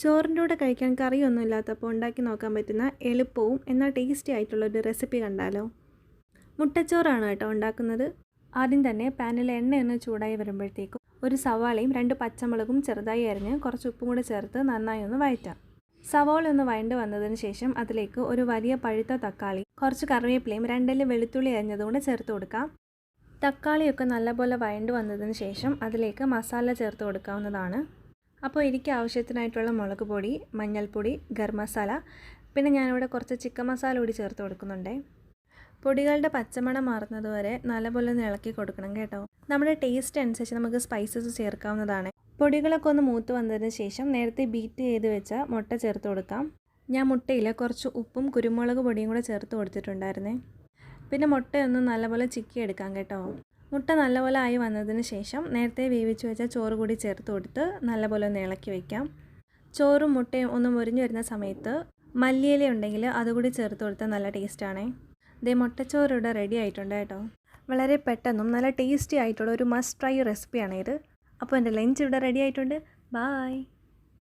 ചോറിൻ്റെ കൂടെ കഴിക്കാൻ കറിയൊന്നും ഇല്ലാത്തപ്പോൾ ഉണ്ടാക്കി നോക്കാൻ പറ്റുന്ന എളുപ്പവും എന്നാൽ ടേസ്റ്റി ആയിട്ടുള്ളൊരു റെസിപ്പി കണ്ടാലോ. മുട്ടച്ചോറാണ് കേട്ടോ ഉണ്ടാക്കുന്നത്. ആദ്യം തന്നെ പാനിൽ എണ്ണയൊന്ന് ചൂടായി വരുമ്പോഴത്തേക്കും ഒരു സവാളയും 2 പച്ചമുളകും ചെറുതായി അരിഞ്ഞ് കുറച്ച് ഉപ്പും കൂടെ ചേർത്ത് നന്നായി ഒന്ന് വഴറ്റാം. സവാള ഒന്ന് വഴണ്ട് വന്നതിന് ശേഷം അതിലേക്ക് ഒരു വലിയ പഴുത്ത തക്കാളി, കുറച്ച് കറിവേപ്പിലയും 2 വെളുത്തുള്ളി അരിഞ്ഞതും കൂടെ ചേർത്ത് കൊടുക്കാം. തക്കാളിയൊക്കെ നല്ലപോലെ വഴണ്ട് വന്നതിന് ശേഷം അതിലേക്ക് മസാല ചേർത്ത് കൊടുക്കാവുന്നതാണ്. അപ്പോൾ എനിക്ക് ആവശ്യത്തിനായിട്ടുള്ള മുളക് പൊടി, മഞ്ഞൾപ്പൊടി, ഗരം മസാല, പിന്നെ ഞാനിവിടെ കുറച്ച് ചിക്കൻ മസാല കൂടി ചേർത്ത് കൊടുക്കുന്നുണ്ട്. പൊടികളുടെ പച്ചമണം മാറുന്നത് വരെ നല്ലപോലെ ഒന്ന് ഇളക്കി കൊടുക്കണം കേട്ടോ. നമ്മുടെ ടേസ്റ്റ് അനുസരിച്ച് നമുക്ക് സ്പൈസസ് ചേർക്കാവുന്നതാണ്. പൊടികളൊക്കെ ഒന്ന് മൂത്ത് വന്നതിന് ശേഷം നേരത്തെ ബീറ്റ് ചെയ്ത് വെച്ച മുട്ട ചേർത്ത് കൊടുക്കാം. ഞാൻ മുട്ടയിൽ കുറച്ച് ഉപ്പും കുരുമുളക് പൊടിയും കൂടെ ചേർത്ത് കൊടുത്തിട്ടുണ്ടായിരുന്നേ. പിന്നെ മുട്ടയൊന്ന് നല്ലപോലെ ചിക്കി എടുക്കാം കേട്ടോ. മുട്ട നല്ലപോലെ ആയി വന്നതിന് ശേഷം നേരത്തെ വേവിച്ച് വെച്ച ചോറ് കൂടി ചേർത്ത് കൊടുത്ത് നല്ലപോലെ ഒന്ന് ഇളക്കി വയ്ക്കാം. ചോറും മുട്ടയും ഒന്ന് മുരിഞ്ഞു വരുന്ന സമയത്ത് മല്ലിയില ഉണ്ടെങ്കിൽ അതുകൂടി ചേർത്ത് കൊടുത്താൽ നല്ല ടേസ്റ്റാണേ. ദേ മുട്ടച്ചോറ് ഇവിടെ റെഡി ആയിട്ടുണ്ട് കേട്ടോ. വളരെ പെട്ടെന്നും നല്ല ടേസ്റ്റി ആയിട്ടുള്ള ഒരു മസ്റ്റ് ട്രൈ റെസിപ്പിയാണ് ഇത്. അപ്പോൾ എൻ്റെ ലഞ്ച് ഇവിടെ റെഡി ആയിട്ടുണ്ട്. ബായ്.